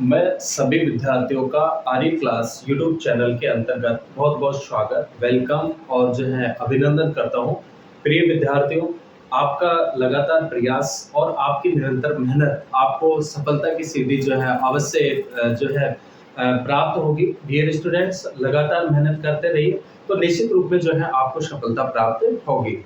मैं सभी विद्यार्थियों का आर्य क्लास यूट्यूब चैनल के अंतर्गत बहुत बहुत स्वागत, वेलकम और जो है अभिनंदन करता हूँ। प्रिय विद्यार्थियों, आपका लगातार प्रयास और आपकी निरंतर मेहनत आपको सफलता की सीढ़ी जो है अवश्य प्राप्त होगी। डियर स्टूडेंट्स, लगातार मेहनत करते रहिए तो निश्चित रूप में जो है आपको सफलता प्राप्त होगी।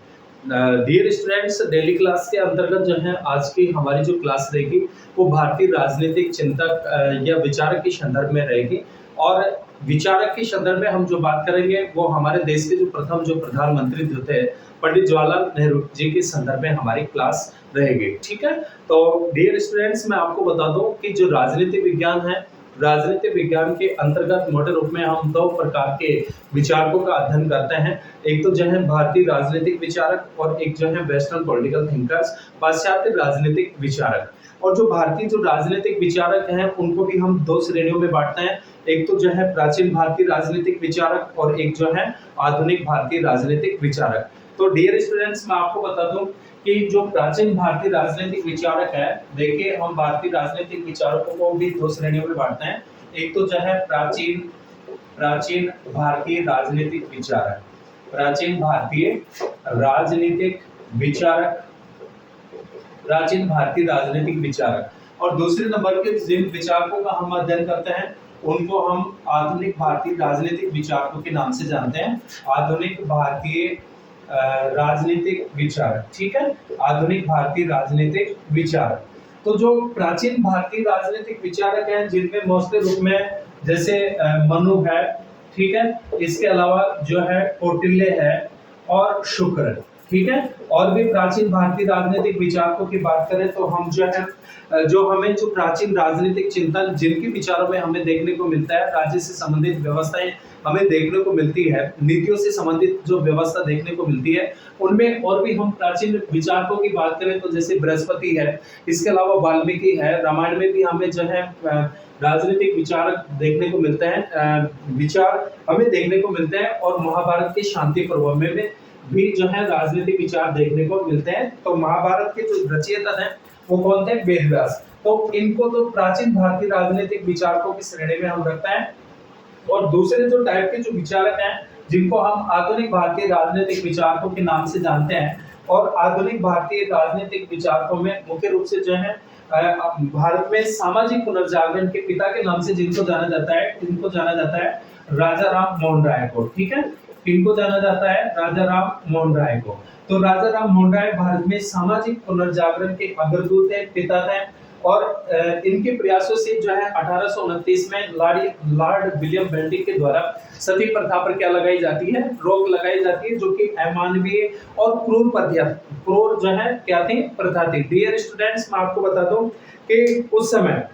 डियर स्टूडेंट्स, डेली क्लास के अंतर्गत जो है आज की हमारी जो क्लास रहेगी वो भारतीय राजनीतिक चिंतक या विचारक के संदर्भ में रहेगी। और विचारक के संदर्भ में हम जो बात करेंगे वो हमारे देश के जो प्रथम जो प्रधानमंत्री जो थे पंडित जवाहरलाल नेहरू जी के संदर्भ में हमारी क्लास रहेगी। ठीक है, तो डियर स्टूडेंट्स, मैं आपको बता दूं कि जो राजनीति विज्ञान है, राजनीति विज्ञान के अंतर्गत मोटे रूप में हम दो प्रकार के विचारकों का अध्ययन करते हैं। एक तो जो है भारतीय राजनीतिक विचारक और एक जो है वेस्टर्न पॉलिटिकल थिंकर्स, पाश्चात्य राजनीतिक विचारक। और जो भारतीय जो राजनीतिक विचारक हैं उनको भी हम दो श्रेणियों में बांटते हैं। एक तो जो है प्राचीन भारतीय राजनीतिक विचारक और एक जो है आधुनिक भारतीय राजनीतिक विचारक। तो डियर स्टूडेंट्स, मैं आपको बता दूं कि जो प्राचीन भारतीय राजनीतिक विचारक है, देखिए हम भारतीय राजनीतिक विचारकों को भी दो श्रेणियों में बांटते हैं। एक तो जो है प्राचीन भारतीय राजनीतिक विचारक, प्राचीन भारतीय राजनीतिक विचारक, प्राचीन भारतीय राजनीतिक विचारक। और दूसरे नंबर के जिन विचारकों का हम अध्ययन करते हैं उनको हम आधुनिक भारतीय राजनीतिक विचारकों के नाम से जानते हैं। आधुनिक भारतीय राजनीतिक विचारक। ठीक है, आधुनिक भारतीय राजनीतिक विचारक। तो जो प्राचीन भारतीय राजनीतिक विचारक हैं जिनमें मोस्टली रूप में जैसे मनु है, ठीक है, इसके अलावा जो है कौटिल्य है और शुक्र। ठीक है, और भी प्राचीन भारतीय राजनीतिक विचारकों की बात करें तो हम जो है हमें जो प्राचीन राजनीतिक चिंतन जिनके विचारों में हमें देखने को मिलता है, राज्य से संबंधित व्यवस्थाएं हमें देखने को मिलती है, नीतियों से संबंधित जो व्यवस्था देखने को मिलती है, उनमें और भी हम प्राचीन विचारकों की बात करें तो जैसे बृहस्पति है, इसके अलावा वाल्मीकि है, रामायण में भी हमें जो है राजनीतिक विचारक देखने को मिलते हैं, विचार हमें देखने को मिलते हैं। और महाभारत के शांति पर्व में भी जो है राजनीतिक विचार देखने को मिलते हैं। तो महाभारत के जो रचयिता हैं वो कौन थे? वेद व्यास। तो इनको तो प्राचीन भारतीय राजनीतिक विचारकों की श्रेणी में हम रखते हैं। और दूसरे जो टाइप के जो विचारक हैं जिनको हम आधुनिक भारतीय राजनीतिक विचारकों के नाम से जानते हैं, और आधुनिक भारतीय राजनीतिक विचारकों में मुख्य रूप से जो है भारत में सामाजिक पुनर्जागरण के पिता के नाम से जिनको जाना जाता है राजा राम मोहन राय को। ठीक है, इनको जाना जाता है राजा राम मोहन राय को। तो राजा राम मोहन राय भारत में सामाजिक पुनर्जागरण के अग्रदूत हैं, पिता हैं। और इनके प्रयासों से जो है 1829 में लॉर्ड विलियम बेंटिक के द्वारा सती प्रथा पर क्या लगाई जाती है? रोक लगाई जाती है, जो कि अमानवीय और क्रूर जो है क्या थी? प्रथा थी। डियर स्टूडेंट्स, मैं आपको बता दूं कि उस समय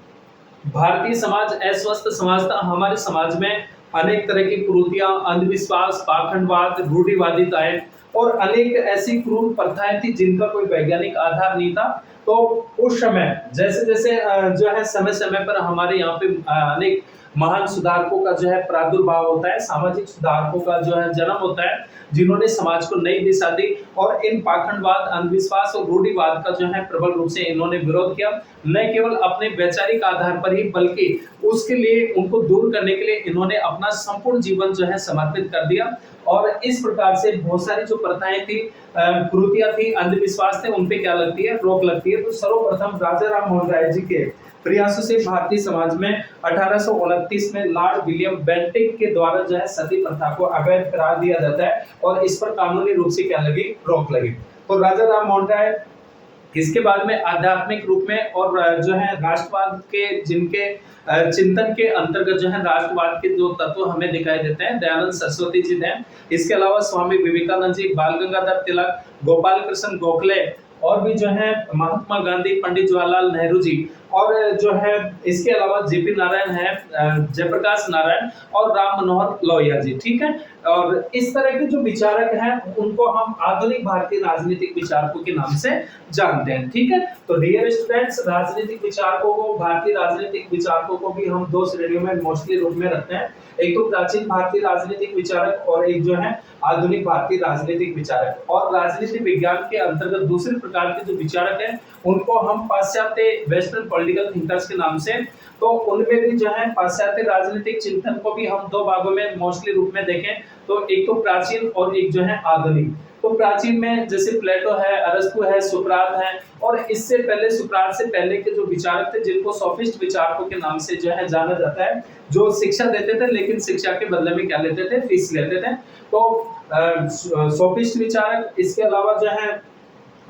भारतीय समाज अस्वस्थ समाज था। हमारे समाज में अनेक तरह की कुरीतियां, अंधविश्वास, पाखंडवाद, रूढ़िवादिताएं और अनेक ऐसी क्रूर प्रथाएं थी जिनका कोई वैज्ञानिक आधार नहीं था। तो उस समय जैसे जैसे जो है समय समय पर हमारे यहाँ पे अनेक महान सुधारकों का जो है प्रादुर्भाव होता है, सामाजिक सुधारकों का जो है जन्म होता है, जिन्होंने समाज को नई दिशा दी। और इन पाखंडवाद, अंधविश्वास और रूढ़िवाद का जो है प्रबल रूप से इन्होंने विरोध किया, न केवल अपने वैचारिक आधार पर ही बल्कि उसके लिए उनको दूर करने के लिए इन्होंने अपना संपूर्ण जीवन जो है समर्पित कर दिया। और इस प्रकार से बहुत सारी जो प्रथाएं थी, कुरीतियां थी, अंधविश्वास थे, उन पे क्या लगती है? रोक लगती है। तो सर्वप्रथम राजा राम मोहन राय जी के प्रयासों से भारतीय समाज में 1829 में लॉर्ड विलियम बेंटिक के द्वारा जो है सती प्रथा को अवैध करार दिया जाता है और इस पर कानूनी रूप से क्या लगी? रोक लगी। तो राजा राम मोहन राय इसके बाद में आध्यात्मिक रूप में और जो है राष्ट्रवाद के जिनके चिंतन के अंतर्गत जो है राष्ट्रवाद के जो तत्व हमें दिखाई देते हैं, दयानंद सरस्वती जी हैं। इसके अलावा स्वामी विवेकानंद जी, बाल गंगाधर तिलक, गोपाल कृष्ण गोखले और भी जो है महात्मा गांधी, पंडित जवाहरलाल नेहरू जी, और जो है इसके अलावा जेपी नारायण है, जयप्रकाश नारायण और राम मनोहर लोहिया जी। ठीक है, और इस तरह के जो विचारक हैं उनको हम आधुनिक भारतीय राजनीतिक विचारकों के नाम से जानते हैं। ठीक है, तो डियर स्टूडेंट्स, राजनीतिक विचारकों को, भारतीय राजनीतिक विचारकों को भी हम दो श्रेणियों में मोस्टली रूप में रखते हैं। एक तो प्राचीन भारतीय राजनीतिक विचारक और एक जो है आधुनिक भारतीय राजनीतिक विचारक। और राजनीति विज्ञान के अंतर्गत दूसरे प्रकार के जो विचारक हैं उनको हम पाश्चात्य वेस्टर्न पॉलिटिकल थिंकर्स के नाम से। तो उनमें भी जो है पाश्चात्य राजनीतिक चिंतन को भी हम दो भागों में मोस्टली रूप में देखें तो एक तो प्राचीन और एक जो है आधुनिक। तो प्राचीन में जैसे प्लेटो है, अरस्तु है, सुकरात है, और इससे पहले सुकरात से पहले के जो विचारक थे जिनको सोफिस्ट विचारकों के नाम से जो है जाना जाता है, जो शिक्षा देते थे लेकिन शिक्षा के बदले में क्या लेते थे, फीस लेते थे। तो सोफिस्ट विचारक, इसके अलावा जो है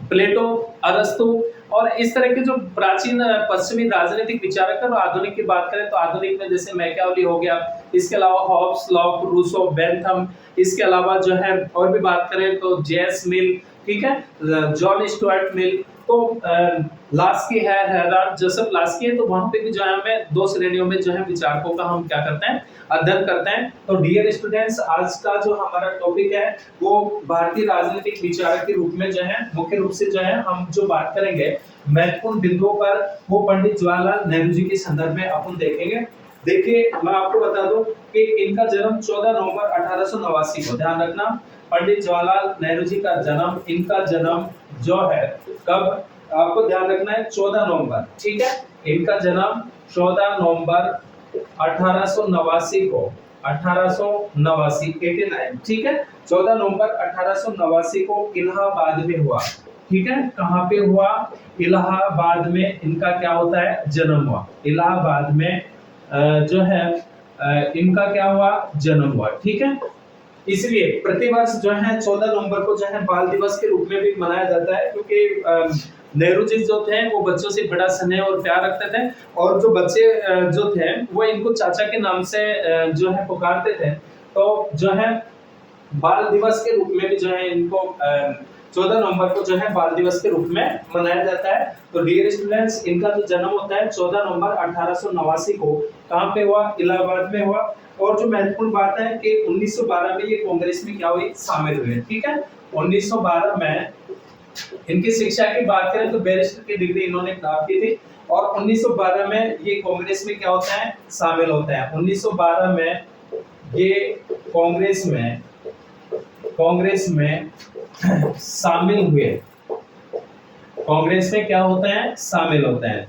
प्लेटो, अरस्तु और इस तरह के जो प्राचीन पश्चिमी राजनीतिक विचारक है। और आधुनिक की बात करें तो आधुनिक में जैसे मैकियावेली हो गया, इसके अलावा हॉब्स, लॉक, रूसो, बेंथम, इसके अलावा जो है और भी बात करें तो जेम्स मिल, ठीक है, जॉन स्टुअर्ट मिल, तो लास्की है, हेराल्ड जोसेफ लास्की है। तो वहां पे भी जो है हमें दो श्रेणियों में जो है विचारकों का हम क्या करते हैं, अध्ययन करते हैं। तो डियर स्टूडेंट्स, आज का जो हमारा टॉपिक है वो भारतीय राजनीतिक विचारक के रूप में जो है मुख्य रूप से जो है हम जो बात करेंगे महत्वपूर्ण बिंदुओं पर, वो पंडित जवाहरलाल नेहरू जी के संदर्भ में अपन देखेंगे। देखिए, मैं आपको बता दूं कि इनका जन्म 14 नवंबर 1889 को, ध्यान रखना, पंडित जवाहरलाल नेहरू जी का जन्म, इनका जन्म जो है कब, आपको ध्यान रखना है 14 नवंबर, ठीक है, इनका जन्म 14 नवंबर 1889 को, 1889, 89, ठीक है, 14 नवंबर 1889 को इलाहाबाद में हुआ, ठीक है, कहां पे हुआ, इलाहाबाद में इनका क्या होता है, जन्म हुआ। इलाहाबाद में जो है इनका क्या हुआ, जन्म हुआ, ठीक है। इसलिए प्रतिवर्ष जो है 14 नवंबर को जो है बाल दिवस के रूप में भी मनाया जाता है, क्योंकि नेहरू जी जो थे वो बच्चों से बड़ा स्नेह और प्यार रखते थे, और जो बच्चे जो थे वो इनको चाचा के नाम से जो है पुकारते थे। तो जो है बाल दिवस के रूप में भी जो है इनको 14 नवंबर को जो है बाल दिवस के रूप में मनाया जाता है। तो डियर स्टूडेंट्स, इनका जो जन्म होता है 14 नवंबर 1889 को, कहां पे हुआ, इलाहाबाद में हुआ। और जो महत्वपूर्ण बात है कि 1912 में ये कांग्रेस में क्या हुई, शामिल हुए, ठीक है। 1912 में इनकी शिक्षा की बात करें तो बैरिस्टर की डिग्री इन्होंने प्राप्त की थी, और 1912 में ये कांग्रेस में क्या होता है, शामिल होता है। 1912 में ये कांग्रेस में शामिल हुए, कांग्रेस में क्या होता है, शामिल होता है।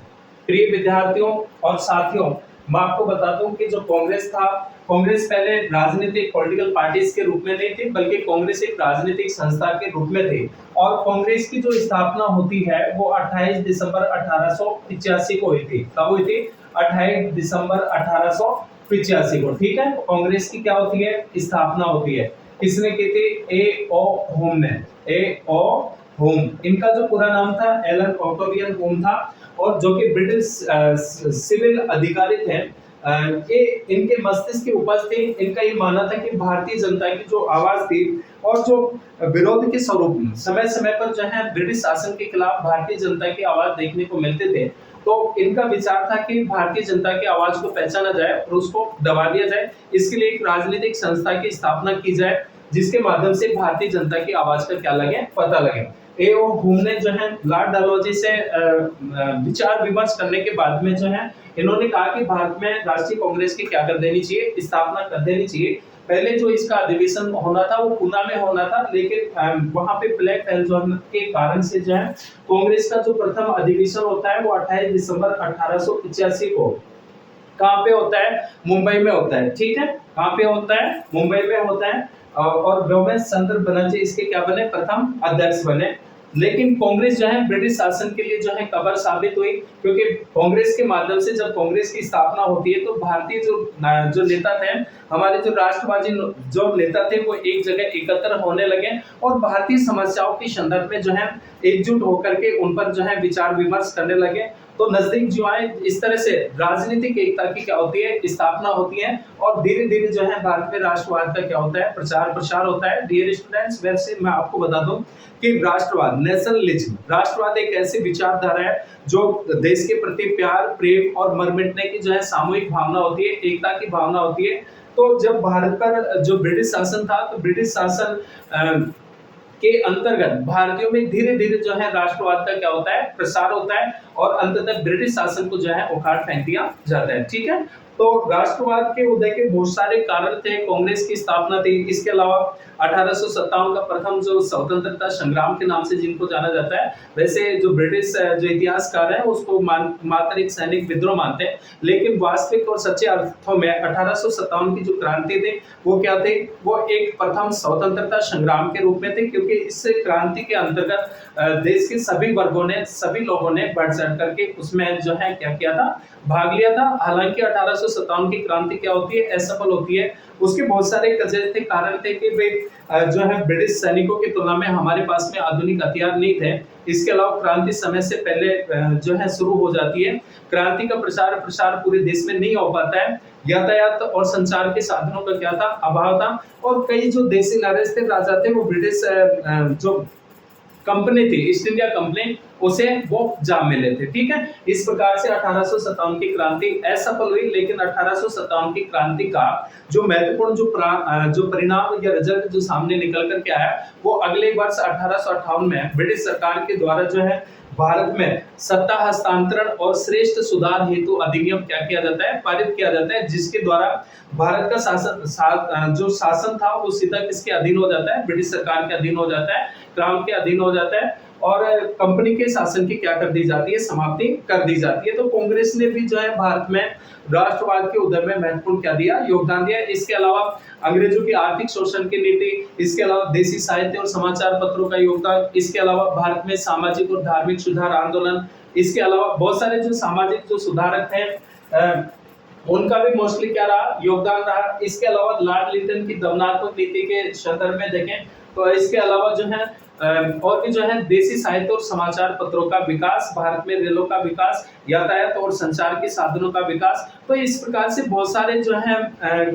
प्रिय विद्यार्थियों और साथियों, मैं आपको बता दूं कि जो कांग्रेस था, कांग्रेस पहले राजनीतिक पॉलिटिकल पार्टीज के रूप में नहीं थी, बल्कि कांग्रेस एक राजनीतिक संस्था के रूप में थी। और कांग्रेस की जो स्थापना होती है वो 28 दिसंबर 1885 को हुई थी। कब हुई थी, 28 दिसंबर 1885 को, ठीक है। कांग्रेस की क्या होती है, स्थापना होती है, किसने की थी, ए ओ होम ने, ए ओ होम। इनका जो पूरा नाम था एलन ऑक्टेवियन होम था, और जो कि ब्रिटिश सिविल अधिकारी थे। ये इनके मस्तिष्क की उपज थी। इनका ये मानना था कि भारतीय जनता की जो आवाज थी और जो विरोध के स्वरूप में समय समय पर जो है ब्रिटिश शासन के खिलाफ भारतीय जनता की आवाज देखने को मिलते थे। तो इनका विचार था कि भारतीय जनता की आवाज को पहचाना जाए और उसको दबा दिया जाए। इसके लिए एक राजनीतिक संस्था की स्थापना की जाए, जिसके माध्यम से भारतीय जनता की आवाज का क्या लगे, पता लगे। एओ हुम ने जो है लॉर्ड डलहौजी से विचार विमर्श करने के बाद में जो है इन्होंने कहा कि भारत में राष्ट्रीय कांग्रेस की क्या कर देनी चाहिए, स्थापना कर देनी चाहिए। पहले जो इसका अधिवेशन होना था वो पूना में होना था, लेकिन वहां पे ब्लैक फेल्जोन के कारण से जो है कांग्रेस का जो प्रथम अधिवेशन होता है वो 28 दिसंबर 1885 को कहां पे होता है, मुंबई में होता है, ठीक है। कहां पे होता है, मुंबई में होता है। और व्योमेश चंद्र बनर्जी इसके क्या बने, प्रथम अध्यक्ष बने। लेकिन कांग्रेस जो है ब्रिटिश शासन के लिए जो है कबर साबित हुई, क्योंकि कांग्रेस के माध्यम से जब कांग्रेस की स्थापना होती है तो भारतीय जो नेता थे, हमारे जो राष्ट्रवादी जो नेता थे, वो एक जगह एकत्र होने लगे और भारतीय समस्याओं के संदर्भ में जो है एकजुट होकर के उन पर जो है विचार विमर्श करने लगे। तो नजदीक जो आए, इस तरह से राजनीतिक एकता की क्या होती है, स्थापना होती है, और धीरे धीरे जो है भारत में राष्ट्रवाद का क्या होता है, प्रचार प्रसार होता है। डियर स्टूडेंट्स, वैसे मैं आपको बता दूं कि राष्ट्रवाद, नेशनलिज्म, राष्ट्रवाद एक ऐसी विचारधारा है जो देश के प्रति प्यार, प्रेम और मर मिटने की जो है सामूहिक भावना होती है, एकता की भावना होती है। तो जब भारत पर जो ब्रिटिश शासन था, तो ब्रिटिश शासन के अंतर्गत भारतीयों में धीरे धीरे जो है राष्ट्रवाद का क्या होता है, प्रसार होता है। और अंततः ब्रिटिश शासन को जो है उखाड़ फेंक दिया जाता है। ठीक है, तो राष्ट्रवाद के उदय के बहुत सारे कारण थे, कांग्रेस की स्थापना थी, इसके अलावा 1857 का प्रथम जो स्वतंत्रता संग्राम के नाम से जिनको जाना जाता है, वैसे जो ब्रिटिश जो इतिहासकार है उसको मात्र एक सैनिक विद्रोह मानते हैं, लेकिन वास्तविक और सच्चे अर्थों में 1857 की जो क्रांति थी वो क्या थी, वो एक प्रथम स्वतंत्रता संग्राम के रूप में थी, क्योंकि इस क्रांति के अंतर्गत देश के सभी वर्गों ने, सभी लोगों ने बढ़ चढ़ करके उसमें जो है क्या किया था, भाग लिया था। हालांकि 1857 की क्रांति क्या होती है, असफल होती है। उसके बहुत सारे वजह थे, कारण थे कि वे जो है ब्रिटिश सैनिकों की तुलना में हमारे पास में आधुनिक हथियार नहीं थे। इसके अलावा क्रांति समय से पहले जो है शुरू हो जाती है। क्रांति का प्रसार पूरे देश में नहीं हो पाता है। यातायात और संचार के साधनों का क्या था, अभाव था, और कई जो देसी लालच थे, राजा थे, वो ब्रिटिश जो कंपनी थी, ईस्ट इंडिया कंपनी, उसे वो जाम में लेते। ठीक है, इस प्रकार से 1857 की क्रांति असफल हुई, लेकिन 1857 की क्रांति का जो महत्वपूर्ण जो परिणाम या रिजल्ट जो सामने निकल कर के आया, वो अगले वर्ष 1858 में ब्रिटिश सरकार के द्वारा जो है भारत में सत्ता हस्तांतरण और श्रेष्ठ सुधार हेतु अधिनियम क्या किया जाता है, पारित किया जाता है, जिसके द्वारा भारत का जो शासन था वो सीधा किसके अधीन हो जाता है, ब्रिटिश सरकार के अधीन हो जाता है, क्राउन के अधीन हो जाता है, और कंपनी के शासन की क्या कर दी जाती है, समाप्ति कर दी जाती है। तो कांग्रेस ने भी जो है भारत में राष्ट्रवाद के उदय में महत्वपूर्ण क्या दिया, योगदान दिया। इसके अलावा अंग्रेजों की आर्थिक शोषण की नीति, इसके अलावा देसी साहित्य और समाचार पत्रों का योगदान, इसके अलावा भारत में सामाजिक और धार्मिक सुधार आंदोलन, इसके अलावा बहुत सारे जो सामाजिक जो सुधारक हैं उनका भी मोस्टली क्या रहा, योगदान रहा। इसके अलावा लॉर्ड लिटन की दमनात्मक नीति के संदर्भ में देखें तो इसके अलावा जो है और भी जो है देसी साहित्य और समाचार पत्रों का विकास, भारत में रेलों का विकास, यातायात और संचार के साधनों का विकास। तो इस प्रकार से बहुत सारे जो है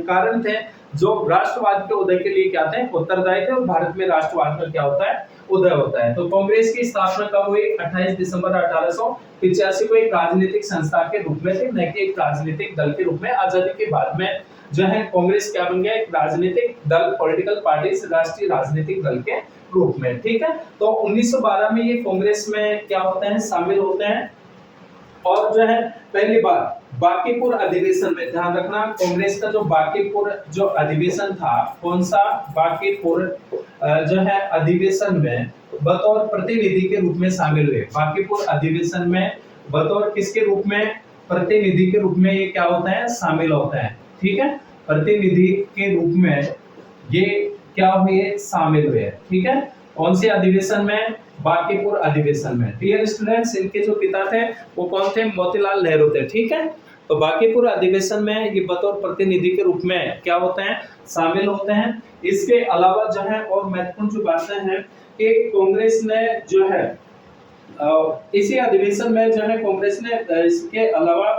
कारण थे जो राष्ट्रवाद के उदय के लिए क्या थे, उत्तरदायी थे, और भारत में राष्ट्रवाद का क्या होता है, उदय होता है। तो कांग्रेस की स्थापना कब हुई, 28 दिसंबर 1885 को एक राजनीतिक संस्था के रूप में थी, न कि एक राजनीतिक दल के रूप में। आजादी के बाद में जो है कांग्रेस क्या बन गया, एक राजनीतिक दल, पॉलिटिकल पार्टी, राष्ट्रीय राजनीतिक दल के रूप में। ठीक है, तो 1912 में ये कांग्रेस में क्या होते हैं, शामिल होते हैं, और जो है पहली बार बांकीपुर अधिवेशन में, ध्यान रखना, कांग्रेस का जो बांकीपुर जो अधिवेशन था, कौन सा, बांकीपुर जो है अधिवेशन में बतौर प्रतिनिधि के रूप में शामिल हुए। बांकीपुर अधिवेशन में बतौर किसके रूप में, प्रतिनिधि के रूप में ये क्या होता है, शामिल होता है। ठीक है, प्रतिनिधि के रूप में ये क्या हुए, शामिल हुए। ठीक है, कौन से अधिवेशन में, बांकीपुर अधिवेशन में। डियर स्टूडेंट्स, इनके जो पिता थे वो कौन थे, मोतीलाल नेहरू थे। ठीक है, तो बांकीपुर अधिवेशन में ये बतौर प्रतिनिधि के रूप में क्या होते हैं, शामिल होते हैं। इसके अलावा जो है और महत्वपूर्ण जो बातें हैं कि कांग्रेस ने जो है इसी अधिवेशन में जो है कांग्रेस ने इसके अलावा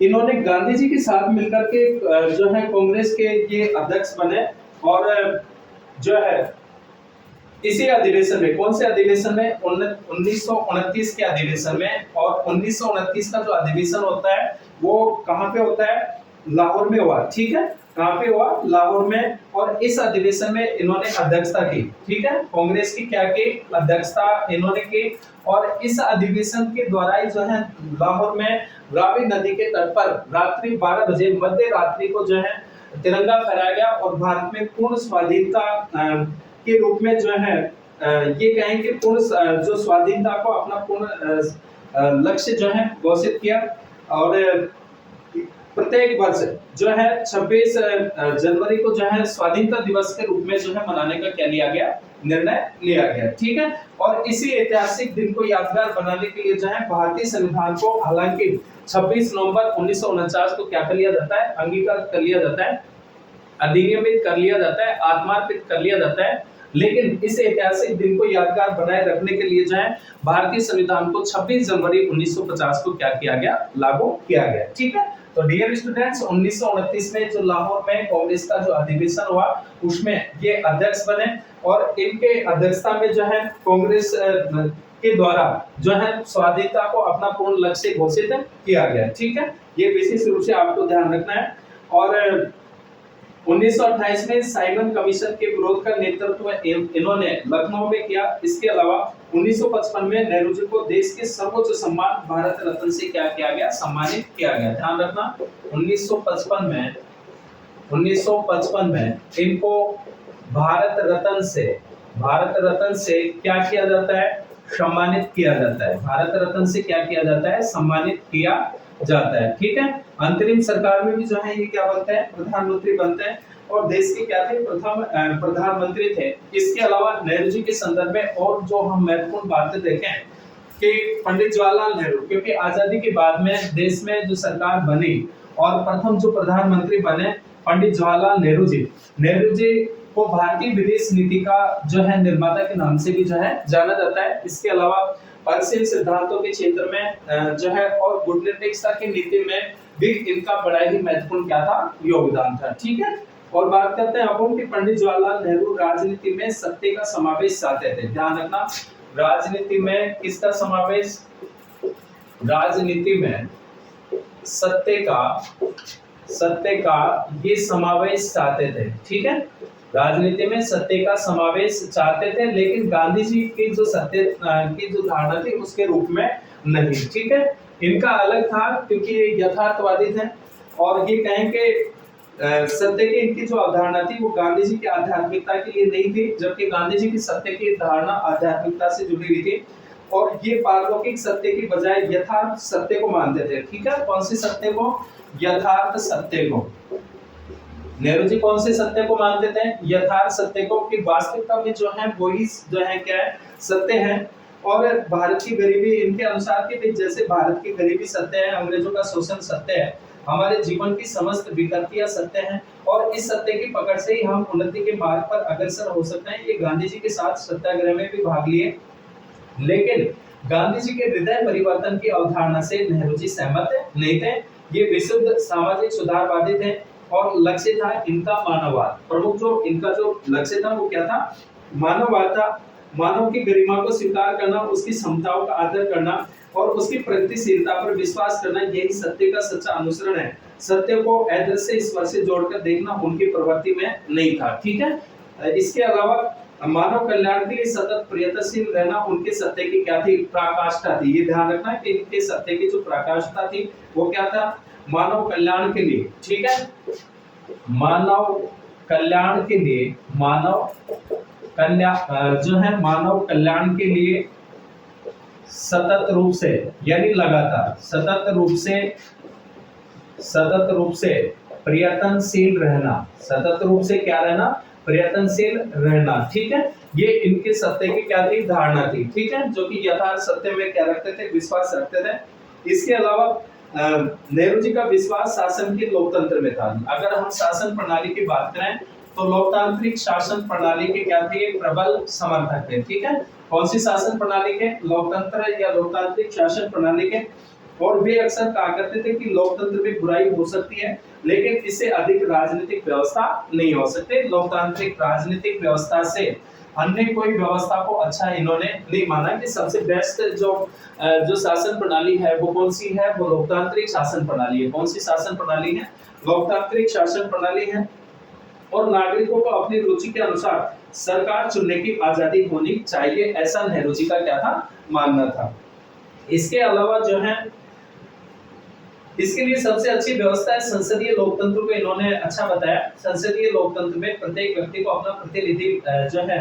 इन्होंने गांधी जी के साथ मिलकर के जो है कांग्रेस के ये अध्यक्ष बने, और जो है इसी अधिवेशन में, कौन से अधिवेशन में, 1929 के अधिवेशन में। और 1929 का जो अधिवेशन होता है वो कहाँ पे होता है, लाहौर में हुआ। ठीक है, कहाँ पे हुआ, लाहौर में। और इस अधिवेशन में इन्होंने अध्यक्षता की। ठीक है, कांग्रेस की क्या की, अध्यक्षता इन्होंने की। और इस अधिवेशन के द्वारा ही जो है लाहौर में रावी नदी के तट पर रात्रि 12 बजे मध्य रात्रि को जो है तिरंगा फहराया गया, और भारत में पूर्ण स्वाधीनता के रूप में जो है ये कहें कि पूर्ण जो स्वाधीनता को अपना पूर्ण लक्ष्य जो है घोषित किया। और प्रत्येक वर्ष जो है 26 जनवरी को जो है स्वाधीनता दिवस के रूप में जो है मनाने का क्या लिया गया, निर्णय लिया गया। ठीक है, और इसी ऐतिहासिक दिन को यादगार बनाने के लिए जो है भारतीय संविधान को हालांकि 26 नवंबर 1949 को क्या कर लिया जाता है, अंगीकार कर लिया जाता है, अधिनियमित कर लिया जाता है, आत्मार्पित कर लिया जाता है। लेकिन इस ऐतिहासिक दिन को यादगार बनाए रखने के लिए जो है भारतीय संविधान को 26 जनवरी 1950 को क्या किया गया, लागू किया गया। ठीक है, तो डियर स्टूडेंट्स, 1929 में जो लाहौर में कांग्रेस का जो अधिवेशन हुआ उसमें ये अध्यक्ष बने, और इनके अध्यक्षता में जो है कांग्रेस के द्वारा जो है स्वाधीनता को अपना पूर्ण लक्ष्य घोषित किया गया। ठीक है, ये विशेष रूप से आपको ध्यान रखना है। और 1928 में साइमन कमीशन के विरोध का नेतृत्व इन्होंने लखनऊ में किया। इसके अलावा 1955 में नेहरू जी को देश के सर्वोच्च सम्मान भारत रत्न से क्या किया गया, सम्मानित किया गया। ध्यान रखना 1955 में इनको भारत रत्न से क्या किया जाता है, सम्मानित किया जाता है। भारत रत्न से क्या किया जाता है, सम्मानित किया जाता है। ठीक है, अंतरिम सरकार में भी जो है ये क्या बनते हैं, प्रधानमंत्री बनते हैं और देश के क्या थे, प्रथम प्रधानमंत्री थे। इसके अलावा नेहरू जी के संदर्भ में और जो हम महत्वपूर्ण बातें देखें कि पंडित जवाहरलाल नेहरू, क्योंकि आजादी के बाद में देश में जो सरकार बनी और प्रथम जो प्रधानमंत्री बने पंडित जवाहरलाल नेहरू जी को भारतीय विदेश नीति का जो है निर्माता के नाम से भी जो है जाना जाता है। इसके अलावा परिशील सिद्धांतों के क्षेत्र में जो है और गुटनिरपेक्षता की नीति में भी इनका बड़ा ही महत्वपूर्ण क्या था, योगदान था। ठीक है, और बात करते हैं अपन कि पंडित जवाहरलाल नेहरू राजनीति में सत्य का समावेश चाहते थे। ध्यान रखना, राजनीति में किसका समावेश, राजनीति में सत्य का ये समावेश चाहते थे। ठीक है, राजनीति में सत्य का समावेश चाहते थे, लेकिन गांधी जी की जो सत्य की जो धारणा थी उसके रूप में नहीं। ठीक है, इनका अलग था क्योंकि ये यथार्थवादी थे और ये कहें कि सत्य की इनकी जो अवधारणा थी वो गांधी जी की आध्यात्मिकता के लिए नहीं थी, जबकि गांधी जी की सत्य की धारणा आध्यात्मिकता से जुड़ी हुई थी और ये पारलौकिक सत्य की बजाय यथार्थ सत्य को मानते थे। ठीक है, कौन सी सत्य को, यथार्थ सत्य को। नेहरू जी कौन से सत्य को मानते थे, यथार्थ सत्य को, कि वास्तविकता में जो है वही जो है क्या है, सत्य है। और भारत की गरीबी इनके अनुसार के भी, जैसे भारत की गरीबी सत्य है, अंग्रेजों का शोषण सत्य है, हमारे जीवन की समस्त विकृतियां सत्य हैं और इस सत्य की पकड़ से ही हम उन्नति के मार्ग पर अग्रसर हो सकते हैं। ये गांधी जी के साथ सत्याग्रह में भी भाग लिए, लेकिन गांधी जी के हृदय परिवर्तन की अवधारणा से नेहरू जी सहमत नहीं थे। ये विशुद्ध सामाजिक सुधारवादी थे और लक्ष्य था इनका मानववाद। प्रमुख जो इनका जो लक्ष्य था वो क्या था, मानववाद था। मानव की गरिमा को स्वीकार करना, उसकी क्षमताओं का आदर करना और उसकी प्रगतिशीलता पर विश्वास करना, यही सत्य का सच्चा अनुसरण है। सत्य को अदृश्य ईश्वर से जोड़कर देखना उनकी प्रवृत्ति में नहीं था। ठीक है, इसके अलावा मानव कल्याण के लिए सतत प्रयत्नशील रहना उनके सत्य की क्या थी, पराकाष्ठा थी। ये ध्यान रखना कि इनके सत्य की जो पराकाष्ठा थी वो क्या था, मानव कल्याण के लिए। ठीक है, मानव कल्याण के लिए, जो है मानव कल्याण के लिए सतत रूप से, यानी लगातार सतत रूप से प्रयत्नशील रहना, सतत रूप से क्या रहना, प्रयत्नशील रहना। ठीक है, ये इनके सत्य की क्या थी, धारणा थी। ठीक है, जो कि यथार्थ सत्य में क्या रखते थे, विश्वास रखते थे। इसके अलावा नेहरू जी का विश्वास शासन के लोकतंत्र में था। अगर हम शासन प्रणाली की बात करें तो लोकतांत्रिक शासन प्रणाली के क्या थे, प्रबल समर्थक थे। ठीक है, कौन सी शासन प्रणाली के, लोकतंत्र या लोकतांत्रिक शासन प्रणाली के। और वे अक्सर कहा करते थे कि लोकतंत्र में बुराई हो सकती है लेकिन इससे अधिक राजनीतिक व्यवस्था नहीं हो सकती। लोकतांत्रिक राजनीतिक व्यवस्था से अन्य कोई व्यवस्था को अच्छा इन्होंने नहीं माना कि सबसे बेस्ट जो शासन प्रणाली है वो कौन सी है, वो लोकतांत्रिक शासन प्रणाली है। कौन सी शासन प्रणाली है, लोकतांत्रिक शासन प्रणाली है। और नागरिकों को अपनी रुचि के अनुसार सरकार चुनने की आजादी होनी चाहिए, ऐसा नेहरू जी का क्या था, मानना था। इसके अलावा जो है इसके लिए सबसे अच्छी व्यवस्था है संसदीय लोकतंत्र को इन्होंने अच्छा बताया। संसदीय लोकतंत्र में प्रत्येक व्यक्ति को अपना प्रतिनिधि जो है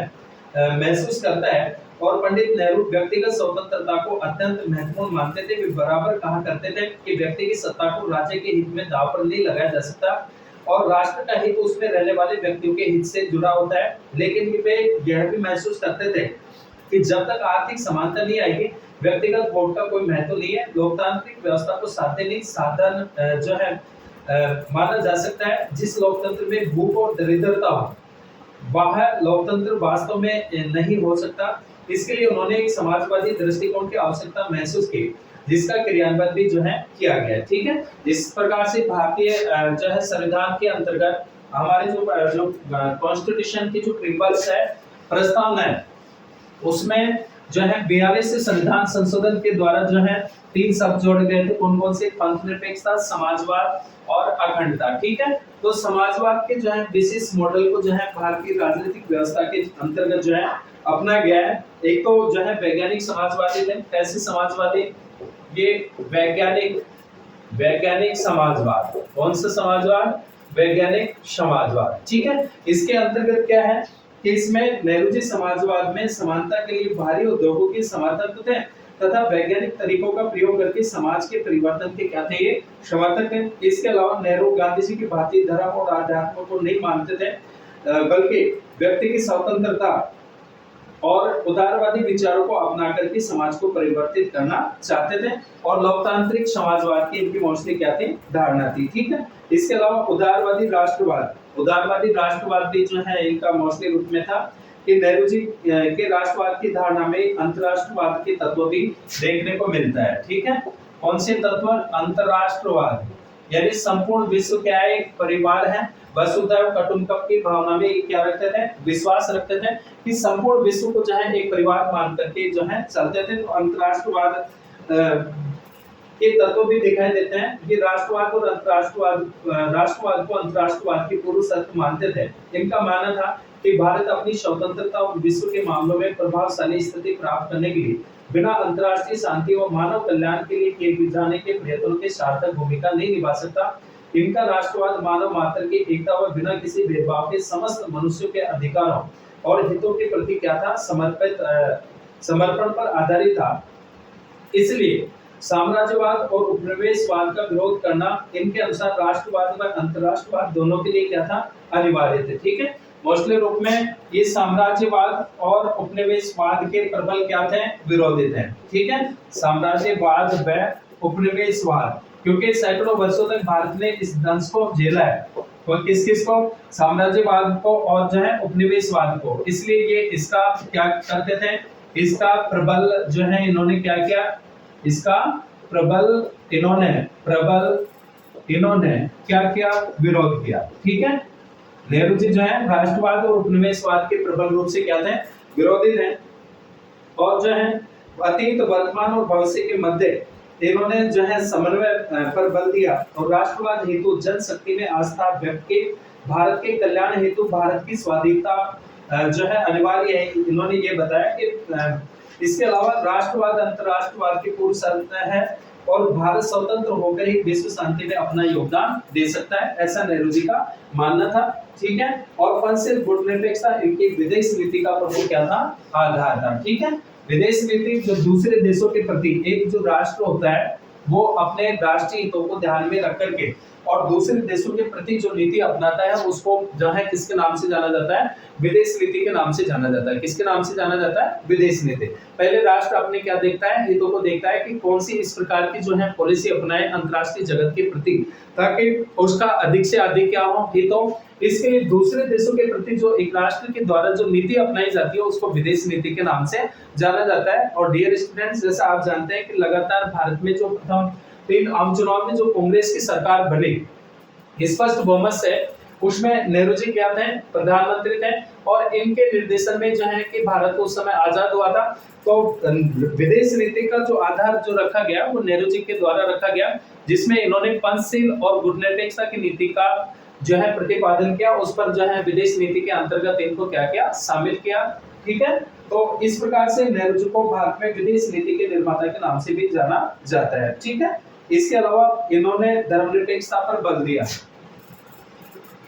महसूस करता है और पंडित नेहरू व्यक्तिगत स्वतंत्रता को अत्यंत महत्वपूर्ण मानते थे। वे बराबर कहा करते थे कि व्यक्ति की सत्ता को राज्य के हित में दांव पर नहीं लगाया जा सकता और राष्ट्र का हित उसमें रहने वाले व्यक्तियों के हित से जुड़ा होता है। लेकिन वे यह भी महसूस करते थे कि जब तक आर्थिक समानता नहीं आएगी व्यक्तिगत वोट का कोई महत्व नहीं है। लोकतांत्रिक व्यवस्था को साधन जो है माना जा सकता है। जिस लोकतंत्र में भूख और दरिद्रता हो वह लोकतंत्र वास्तव में नहीं हो सकता। इसके लिए उन्होंने एक समाजवादी दृष्टिकोण की आवश्यकता महसूस की जिसका क्रियान्वयन भी जो है किया गया। ठीक है, जिस प्रकार से भारतीय जो है संविधान के अंतर्गत हमारे जो कॉन्स्टिट्यूशन की जो प्रिंसिपल्स है, प्रस्तावना है, उसमें जो है 42 संविधान संशोधन के द्वारा जो है 3 शब्द जोड़े गए थे। कौन कौन से? पंथनिरपेक्षता, समाजवाद और अखंडता। ठीक है, तो समाजवाद के जो है विशिष्ट मॉडल को जो है भारतीय राजनीतिक व्यवस्था के अंतर्गत जो है अपना गया है। एक तो जो है वैज्ञानिक समाजवादी थे। कैसे समाजवादी? ये वैज्ञानिक समाजवाद। कौन सा समाजवाद? वैज्ञानिक समाजवाद। ठीक है, इसके अंतर्गत क्या है कि इसमें नेहरू जी समाजवाद में समानता के लिए बाहरी उद्योगों के समर्थक थे तथा वैज्ञानिक तरीकों का प्रयोग करके समाज के परिवर्तन के क्या थे? ये समर्थक थे। इसके अलावा नेहरू गांधी जी की भारतीय धर्म और अध्यात्म को नहीं मानते थे, बल्कि व्यक्ति की स्वतंत्रता और उदारवादी विचारों को अपना करके समाज को परिवर्तित करना चाहते थे। और लोकतांत्रिक समाजवाद की इनकी मोस्टली क्या थी? धारणा थी। ठीक है, इसके अलावा उदारवादी राष्ट्रवाद भी जो है इनका मोस्टली रूप में था कि नेहरू जी के राष्ट्रवाद की धारणा में अंतरराष्ट्रवाद के तत्व भी देखने को मिलता है। ठीक है, कौन से तत्व? अंतरराष्ट्रवाद, यानी संपूर्ण विश्व क्या है? एक परिवार है। वसुधैव कुटुंबकम की भावना में क्या रखते थे? विश्वास रखते थे कि संपूर्ण विश्व को जो है एक परिवार मान करके जो है चलते थे। तो अंतरराष्ट्रवाद के तत्व भी दिखाई देते हैं। ये राष्ट्रवाद और राष्ट्रवाद को अंतरराष्ट्रवाद की पूर्व शर्त मानते थे। इनका मानना था कि भारत अपनी स्वतंत्रता और विश्व के मामलों में प्रभावशाली स्थिति प्राप्त करने के लिए बिना अंतर्राष्ट्रीय शांति और मानव कल्याण के लिए किए जाने के प्रयत्नों के सार्थक भूमिका नहीं निभा सकता। इनका राष्ट्रवाद मानव मात्र की एकता और बिना किसी भेदभाव के समस्त मनुष्यों के अधिकारों और हितों के प्रति क्या था? समर्पण पर आधारित था। इसलिए साम्राज्यवाद और उपनिवेशवाद का विरोध करना इनके अनुसार राष्ट्रवाद व अंतरराष्ट्रवाद दोनों के लिए क्या था? अनिवार्य थे। ठीक है, मोस्टली रूप में ये साम्राज्यवाद और उपनिवेशवाद के प्रबल क्या थे? विरोधी थे। ठीक है, साम्राज्यवाद व उपनिवेशवाद, क्योंकि सैकड़ों वर्षों तक भारत ने इस दंश को झेला है। और किस को? साम्राज्यवाद को और जो है उपनिवेशवाद को। इसलिए ये इसका क्या करते थे? इसका प्रबल जो है इन्होंने क्या किया? इसका प्रबल इन्होंने क्या किया? विरोध किया। ठीक है, नेहरू जी जो है राष्ट्रवाद और उपनिवेशवाद के प्रबल रूप से क्या थे? विरोधी थे। और जो है अतीत, वर्तमान और भविष्य के मध्य इन्होंने जो है समन्वय पर बल दिया और राष्ट्रवाद हेतु जनशक्ति में आस्था व्यक्त की। भारत के कल्याण हेतु भारत की स्वाधीनता जो है अनिवार्य है, इन्होंने ये बताया कि इसके अलावा राष्ट्रवाद अंतरराष्ट्रवाद की पूर्व शर्त है और भारत स्वतंत्र होकर ही विश्व शांति में अपना योगदान दे सकता है, ऐसा नेहरू जी का मानना था। ठीक है, और पंचशील गुटनिरपेक्षता इनकी विदेश नीति का प्रमुख क्या था? आधार था। ठीक है, विदेश नीति जो दूसरे देशों के प्रति एक जो राष्ट्र होता है वो अपने राष्ट्रीय हितों को ध्यान में रख करके और दूसरे देशों के प्रति जो नीति अपनाता है उसको जो है किसके नाम से जाना जाता है? विदेश नीति के नाम से जाना जाता है। किसके नाम से जाना जाता है? विदेश नीति। पहले राष्ट्र अपने क्या देखता है? हितों को देखता है कि कौन सी इस प्रकार की जो है पॉलिसी अपनाए अंतर्राष्ट्रीय जगत के प्रति, ताकि उसका अधिक से अधिक क्या हो? हित हो। इसके लिए दूसरे देशों के प्रति जो एक राष्ट्र के द्वारा जो नीति अपनाई जाती है उसको विदेश नीति के नाम से जाना जाता है। और डियर स्टूडेंट्स, जैसा आप जानते हैं कि लगातार भारत में जो प्रथम 3 आम चुनाव में जो कांग्रेस की सरकार बनी स्पष्ट बहुमत से, उसमें नेहरू जी क्या थे? प्रधानमंत्री थे। और इनके निर्देशन में जो है कि भारत उस समय आजाद हुआ था। तो विदेश नीति का जो आधार जो रखा गया वो नेहरू जी के द्वारा रखा गया, जिसमें इन्होंने पंचशील और गुटनिरपेक्षता की नीति का जो है प्रतिपादन किया। उस पर जो है विदेश नीति के अंतर्गत इनको क्या किया? शामिल किया। ठीक है, तो इस प्रकार से नेहरू जी को भारत में विदेश नीति के निर्माता के नाम से भी जाना जाता है। ठीक है, इसके अलावा इन्होंने धर्मनिरपेक्षता पर बल दिया।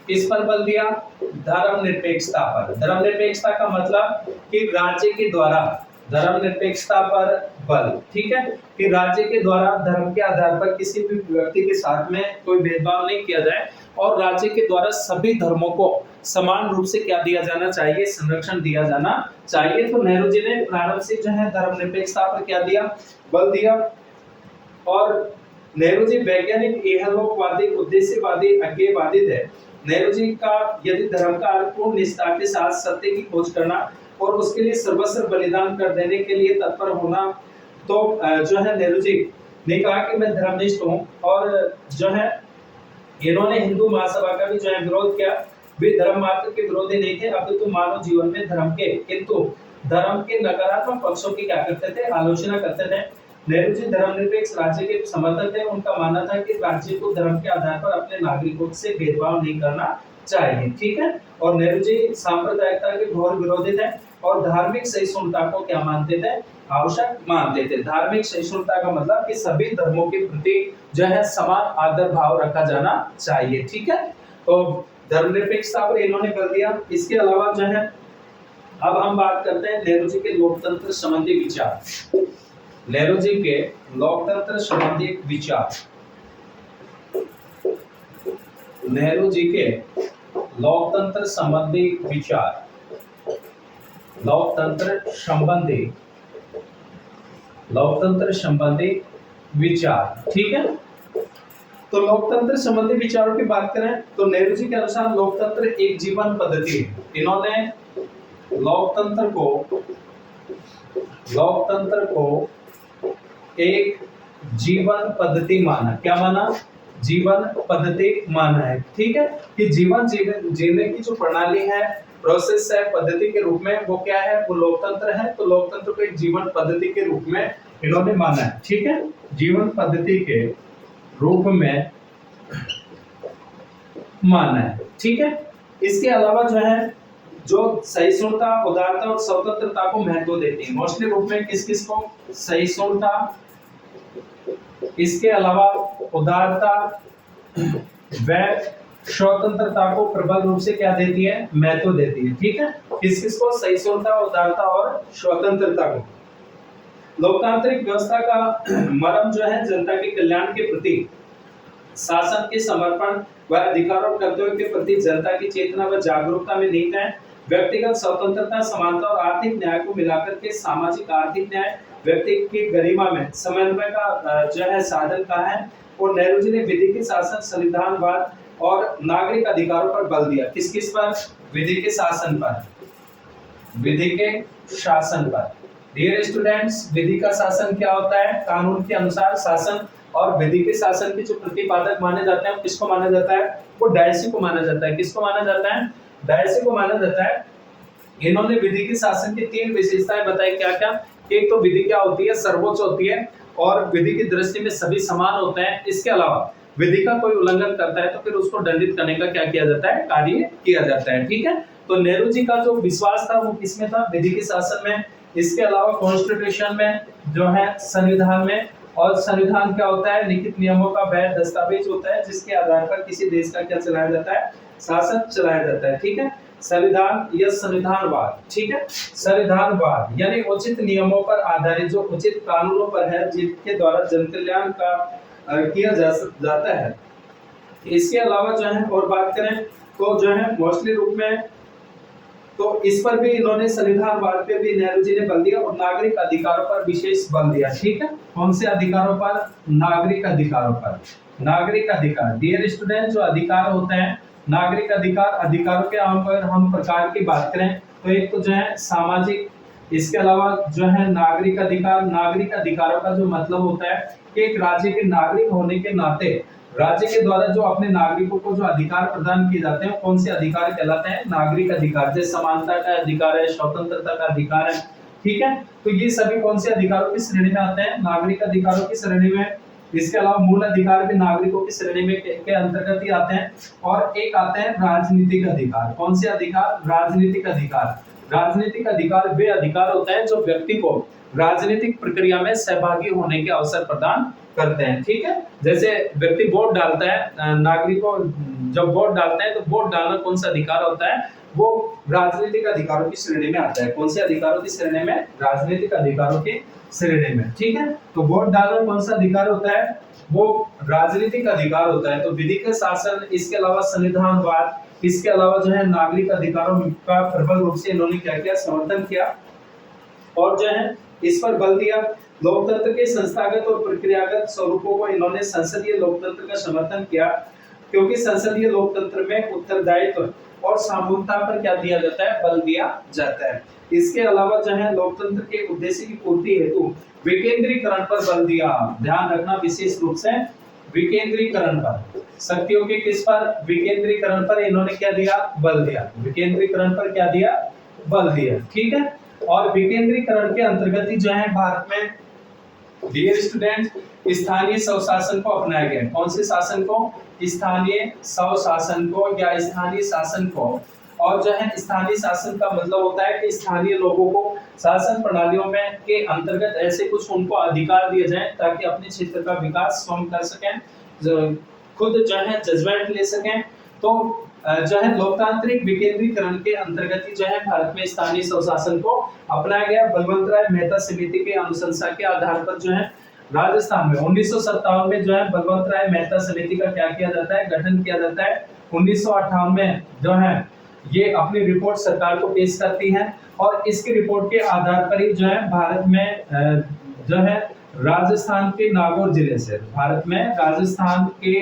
किस पर बल दिया? धर्मनिरपेक्षता पर। धर्मनिरपेक्षता का मतलब कि राज्य के द्वारा धर्मनिरपेक्षता पर बल। ठीक है, कि राज्य के द्वारा धर्म के आधार पर किसी भी व्यक्ति के साथ में कोई भेदभाव नहीं किया जाए और राज्य के द्वारा सभी धर्मों को समान रूप से क्या दिया जाना चाहिए? संरक्षण दिया जाना चाहिए। तो नेहरू जी ने प्रारंभ से जो है धर्मनिरपेक्षता पर क्या दिया? बल दिया। और नेहरू जी वैज्ञानिक इहलोकवादी, उद्देश्यवादी, अज्ञेयवादी थे। नेहरू जी का यदि धर्म का पूर्ण निष्ठा के साथ सत्य की खोज करना और उसके लिए सर्वस्व बलिदान कर देने के लिए तत्पर होना, तो जो है नेहरू जी ने कहा कि मैं धर्मनिष्ठ हूँ। और जो है इन्होंने हिंदू महासभा का भी जो है विरोध किया। वे धर्म मात्र के विरोधी नहीं थे, अपितु मानव जीवन में धर्म के, किंतु धर्म के नकारात्मक पक्षों की क्या करते थे, आलोचना करते थे। नेहरू जी धर्मनिरपेक्ष राज्य के समर्थक थे। उनका मानना था कि राज्य को धर्म के आधार पर अपने नागरिकों से भेदभाव नहीं करना चाहिए, ठीक है। और नेहरू जी सांप्रदायिकता के घोर विरोधी थे और धार्मिक सहिष्णुता को क्या मानते थे, आवश्यक मानते थे। धार्मिक सहिष्णुता का मतलब कि सभी धर्मों के प्रति जो है समान आदर भाव रखा जाना चाहिए, ठीक है। तो धर्मनिरपेक्षता पर इन्होंने कर दिया। इसके अलावा जो है अब हम बात करते हैं नेहरू जी के लोकतंत्र संबंधी विचार। नेहरू जी के लोकतंत्र संबंधी विचार, नेहरू जी के लोकतंत्र संबंधी विचार, लोकतंत्र संबंधी विचार, ठीक है। तो लोकतंत्र संबंधी विचारों की बात करें तो नेहरू जी के अनुसार लोकतंत्र एक जीवन पद्धति है। इन्होंने लोकतंत्र को एक जीवन पद्धति माना। क्या माना, जीवन पद्धति माना है, ठीक है। कि जीवन जीने की जो प्रणाली है, प्रोसेस है, पद्धति के रूप में वो क्या है, वो लोकतंत्र है। तो लोकतंत्र को एक जीवन पद्धति के रूप में इन्होंने माना है, ठीक है। जीवन पद्धति के रूप में माना है, ठीक है। इसके अलावा जो है जो सहिष्णुता, उदारता और स्वतंत्रता को महत्व देती है। मोस्टली रूप में किस किस को, सहिष्णुता, इसके अलावा उदारता व स्वतंत्रता को प्रबल रूप से क्या देती है, महत्व देती है, ठीक है। किस किस को, सहिष्णुता, उदारता और स्वतंत्रता को। लोकतांत्रिक व्यवस्था का मर्म जो है जनता के कल्याण के प्रति शासन के समर्पण व अधिकार और कर्तव्य के प्रति जनता की चेतना व जागरूकता में निहित है। व्यक्तिगत स्वतंत्रता, समानता और आर्थिक न्याय को मिलाकर के सामाजिक आर्थिक न्याय, व्यक्ति की गरिमा में समन्वय का जो है साधन का है। और नेहरू जी ने विधि के शासन, संविधानवाद और नागरिक अधिकारों पर बल दिया। किस किस पर, विधि के शासन पर, विधि के शासन पर। डियर स्टूडेंट्स, विधि का शासन क्या होता है, कानून के अनुसार शासन। और विधि के शासन के जो प्रतिपादक माने जाते हैं, किसको माना जाता है, वो डायसी को माना जाता है। किसको माना जाता है, डायसी को माना जाता है। इन्होंने विधि के शासन की 3 विशेषताएं बताई। क्या क्या, एक तो विधि क्या होती है, सर्वोच्च होती है और विधि की दृष्टि में सभी समान होते हैं। इसके अलावा विधि का कोई उल्लंघन करता है तो फिर उसको दंडित करने का क्या किया जाता है, कार्य किया जाता है, ठीक है। तो नेहरू जी का जो विश्वास था वो किसमें था, विधि के शासन में। इसके अलावा कॉन्स्टिट्यूशन में जो है, संविधान में। और संविधान क्या होता है, लिखित नियमों का वैध दस्तावेज होता है जिसके आधार पर किसी देश का क्या चलाया जाता है, शासन चलाया जाता है, ठीक है। संविधान या संविधानवाद, ठीक है। संविधानवाद यानी उचित नियमों पर आधारित, जो उचित कानूनों पर है जिनके द्वारा जन कल्याण का किया जाता है। इसके अलावा जो है और बात करें तो जो है मोस्टली रूप में तो इस पर भी इन्होंने, संविधानवाद पे भी नेहरू जी ने बल दिया और नागरिक अधिकारों पर विशेष बल दिया, ठीक है। कौन से अधिकारों पर, नागरिक अधिकारों पर। नागरिक अधिकार, डियर स्टूडेंट, जो अधिकार होते हैं नागरिक अधिकार, अधिकारों के आम पर हम प्रकार की बात करें तो एक तो जो है सामाजिक, इसके अलावा जो है नागरिक अधिकार। नागरिक अधिकारों का जो मतलब होता है कि एक राज्य के नागरिक होने के नाते राज्य के द्वारा जो अपने नागरिकों को जो अधिकार प्रदान किए जाते हैं, कौन से अधिकार कहलाते हैं, नागरिक अधिकार। जैसे समानता का अधिकार है, स्वतंत्रता का अधिकार है, ठीक है। तो ये सभी कौन से अधिकारों की श्रेणी में आते हैं, नागरिक अधिकारों की श्रेणी में। इसके अलावा मूल अधिकार भी नागरिकों की श्रेणी में के अंतर्गत ही आते हैं। और एक आते हैं राजनीतिक अधिकार। कौन से अधिकार, राजनीतिक अधिकार। राजनीतिक अधिकार वे अधिकार होते हैं जो व्यक्ति को राजनीतिक प्रक्रिया में सहभागी होने के अवसर प्रदान करते हैं, ठीक है। जैसे व्यक्ति वोट डालता है, नागरिकों जब वोट डालते हैं तो वोट डालना कौन सा अधिकार होता है, वो राजनीतिक अधिकारों की श्रेणी में आता है। कौन से अधिकारों की श्रेणी में, राजनीतिक अधिकारों की श्रेणी में, ठीक है। तो वोट डालना कौन सा अधिकार होता है, वो राजनीतिक अधिकार होता है। तो विधि का शासन, इसके अलावा संविधानवाद, इसके अलावा जो है नागरिक अधिकारों का प्रबल रूप से इन्होंने क्या किया, समर्थन किया और जो है इस पर बल दिया। लोकतंत्र के संस्थागत और प्रक्रियागत स्वरूपों को इन्होंने संसदीय लोकतंत्र का समर्थन किया, क्योंकि संसदीय लोकतंत्र में उत्तरदायित्व और सामूहिकता पर क्या दिया जाता है, बल दिया जाता है। इसके अलावा जो है लोकतंत्र के उद्देश्य की पूर्ति हेतु विकेंद्रीकरण पर बल दिया। ध्यान रखना विशेष रूप से विकेंद्रीकरण पर, शक्तियों के किस पर, विकेंद्रीकरण पर इन्होंने क्या दिया, बल दिया। विकेंद्रीकरण पर क्या दिया, बल दिया, ठीक है। और विकेंद्रीकरण के अंतर्गत ही जो है भारत में, डियर स्टूडेंट, स्थानीय स्वशासन को अपनाया गया। कौन से शासन को? स्थानीय स्वशासन को या स्थानीय शासन को। और जो है स्थानीय शासन का मतलब होता है कि स्थानीय लोगों को शासन प्रणालियों में के अंतर्गत ऐसे कुछ उनको अधिकार दिए जाएं ताकि अपने क्षेत्र का विकास स्वयं कर सकें, खुद जो है जजमेंट ले सकें। तो जो है लोकतांत्रिक विकेंद्रीकरण के अंतर्गत ही जो है भारत में स्थानीय स्वशासन को अपनाया गया। बलवंत राय मेहता समिति के अनुशंसा के आधार पर जो है राजस्थान में 1957 में जो है बलवंत राय मेहता समिति का क्या किया जाता है? गठन किया जाता है। 1958 में जो है ये अपनी रिपोर्ट सरकार को पेश करती है और इसकी रिपोर्ट के आधार पर ही जो है भारत में जो है राजस्थान के नागौर जिले से, भारत में राजस्थान के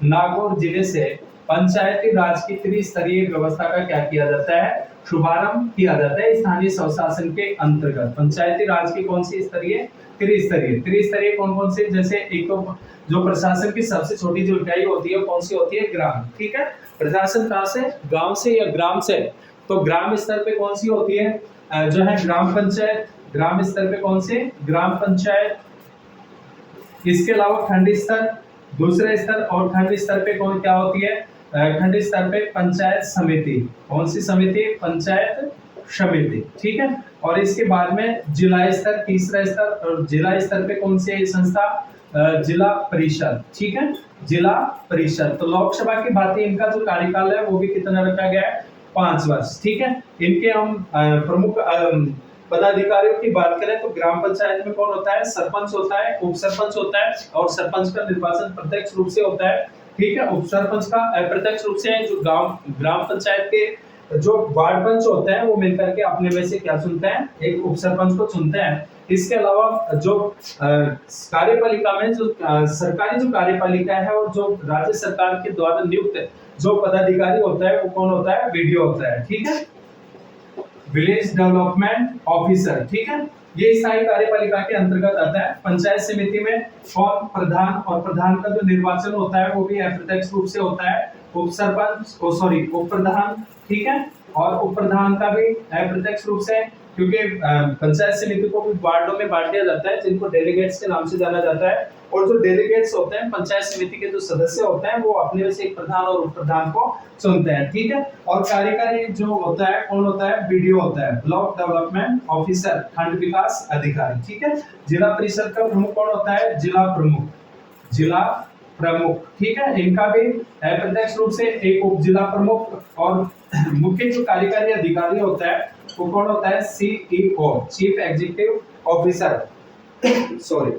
नागौर जिले से पंचायती राज की त्रिस्तरीय व्यवस्था का क्या किया जाता है? शुभारंभ किया जाता है स्थानीय स्वशासन के अंतर्गत। पंचायती राज की कौन सी स्तरीय? त्रिस्तरीय। त्रिस्तरीय कौन कौन से? जैसे एक तो जो प्रशासन की सबसे छोटी जो इकाई होती है कौन सी होती है? ग्राम। ठीक है, प्रशासन कहाँ से? गांव से या ग्राम से। तो ग्राम स्तर पे कौन सी होती है? जो है ग्राम पंचायत। ग्राम स्तर पे कौन से? ग्राम पंचायत। इसके अलावा खंड स्तर, दूसरे स्तर, और खंड स्तर पे कौन क्या होती है? खंड स्तर पे पंचायत समिति। कौन सी समिति? पंचायत समिति। ठीक है, और इसके बाद में जिला स्तर, तीसरा स्तर, और जिला स्तर पे कौन सी संस्था? जिला परिषद। ठीक है, जिला परिषद। तो लोकसभा की भांति इनका जो कार्यकाल है वो भी कितना रखा गया है? 5 वर्ष। ठीक है, इनके हम प्रमुख पदाधिकारियों की बात करें तो ग्राम पंचायत में कौन होता है? सरपंच होता है, उप सरपंच होता है, और सरपंच का निर्वाचन प्रत्यक्ष रूप से होता है। ठीक है, उप सरपंच का अप्रत्यक्ष रूप से, जो ग्राम पंचायत के जो वार्ड पंच होते हैं वो मिलकर के अपने में से क्या चुनते हैं? एक उप सरपंच को चुनते हैं। इसके अलावा जो कार्यपालिका में जो सरकारी जो कार्यपालिका है और जो राज्य सरकार के द्वारा नियुक्त जो पदाधिकारी होता है वो कौन होता है? वीडीओ होता है। ठीक है, विलेज डेवलपमेंट ऑफिसर। ठीक है, ये स्थायी कार्यपालिका के अंतर्गत आता है। पंचायत समिति में कौन? प्रधान, और प्रधान का जो निर्वाचन होता है वो भी अप्रत्यक्ष रूप से होता है। उप सरपंच, उप प्रधान। ठीक है, और उप प्रधान का भी अप्रत्यक्ष रूप से, क्योंकि पंचायत समिति को भी वार्डों में बांट दिया जाता है जिनको डेलीगेट्स के नाम से जाना जाता है। और जो डेलीगेट्स होते हैं, पंचायत समिति के जो सदस्य होते हैं वो अपने में से एक प्रधान और उप प्रधान को चुनते हैं। ठीक है, और कार्यकारी जो होता है कौन होता है? बीडीओ होता है, ब्लॉक डेवलपमेंट ऑफिसर, खंड विकास अधिकारी। ठीक है, जिला परिषद का प्रमुख कौन होता है? जिला प्रमुख। जिला प्रमुख। ठीक है, इनका भी अप्रत्यक्ष रूप से एक उप जिला प्रमुख, और मुख्य जो कार्यकारी अधिकारी होता है वो कौन होता है? CEO, chief executive officer, sorry,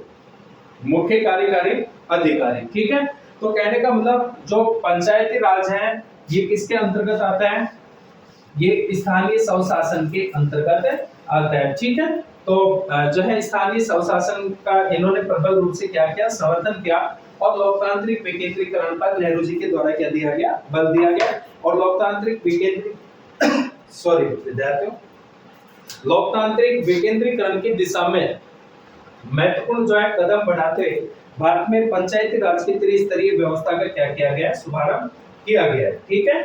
मुख्य कार्यकारी अधिकारी। ठीक है, तो कहने का मतलब जो पंचायती राज है ये किसके अंतर्गत आता है? ये स्थानीय स्वशासन के अंतर्गत आता है। ठीक है, तो जो है स्थानीय स्वशासन का इन्होंने प्रबल रूप से क्या किया? समर्थन किया, और लोकतांत्रिक विकेंद्रीकरण पर नेहरू जी के द्वारा क्या दिया गया? बल दिया गया। और लोकतांत्रिक सॉरी विद्यार्थियों, लोकतांत्रिक विकेंद्रीकरण की दिशा में महत्वपूर्ण जो है कदम बढ़ाते हुए भारत में पंचायती राज की त्रिस्तरीय व्यवस्था का क्या किया गया? शुभारंभ किया गया। ठीक है,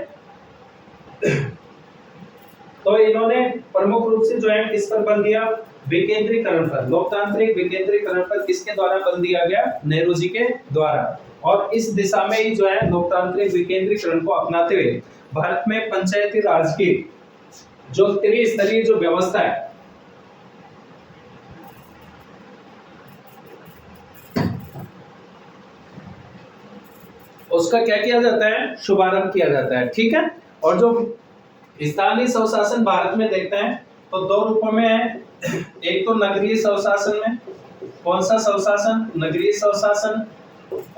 तो इन्होंने प्रमुख रूप से जो है किस पर बल दिया? विकेंद्रीकरण पर। लोकतांत्रिक विकेंद्रीकरण पर किसके द्वारा बल दिया गया? नेहरू जी के द्वारा। और इस दिशा में ही जो है लोकतांत्रिक विकेंद्रीकरण को अपनाते हुए भारत में पंचायती राज की जो त्रिस्तरीय जो व्यवस्था है उसका क्या किया जाता है? शुभारंभ किया जाता है। ठीक है, और जो स्थानीय स्वशासन भारत में देखते हैं तो दो रूपों में है। एक तो नगरीय स्वशासन में, कौन सा स्वशासन? नगरीय स्वशासन।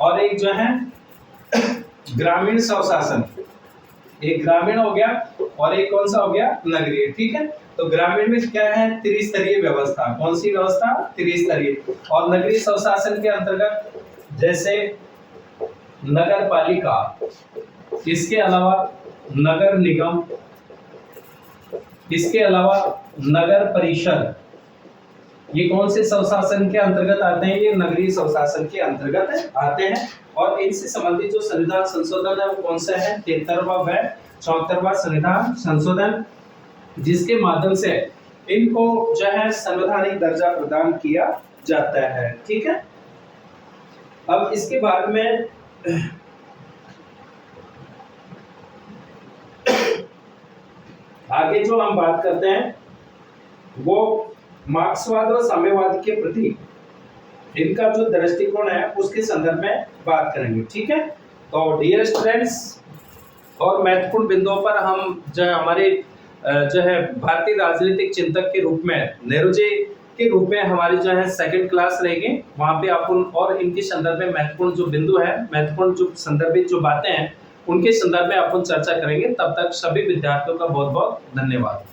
और एक जो है ग्रामीण स्वशासन। एक ग्रामीण हो गया और एक कौन सा हो गया? नगरीय। ठीक है, तो ग्रामीण में क्या है? त्रिस्तरीय व्यवस्था। कौन सी व्यवस्था? त्रिस्तरीय। और नगरीय स्वशासन के अंतर्गत जैसे नगर पालिका, इसके अलावा नगर निगम, इसके अलावा नगर परिषद, ये कौन से स्वशासन के अंतर्गत आते हैं? ये नगरीय स्वशासन के अंतर्गत आते हैं। और इनसे संबंधित जो संविधान संशोधन है वो कौन सा है? 73वां व 74वां संविधान संशोधन, जिसके माध्यम से इनको जो है संवैधानिक दर्जा प्रदान किया जाता है। ठीक है, अब इसके बाद में आगे जो हम बात करते हैं वो मार्क्सवाद और साम्यवाद के प्रति इनका जो दृष्टिकोण है उसके संदर्भ में बात करेंगे। ठीक है, तो डियर स्टूडेंट्स, और महत्वपूर्ण बिंदुओं पर हम जो है हमारे जो है भारतीय राजनीतिक चिंतक के रूप में नेहरू जी के रूप में हमारी जो है सेकंड क्लास रहेगी। वहां पे अपन और इनके संदर्भ में महत्वपूर्ण जो बिंदु है, महत्वपूर्ण जो संदर्भित जो बातें हैं उनके संदर्भ में अपन चर्चा करेंगे। तब तक सभी विद्यार्थियों का बहुत बहुत धन्यवाद।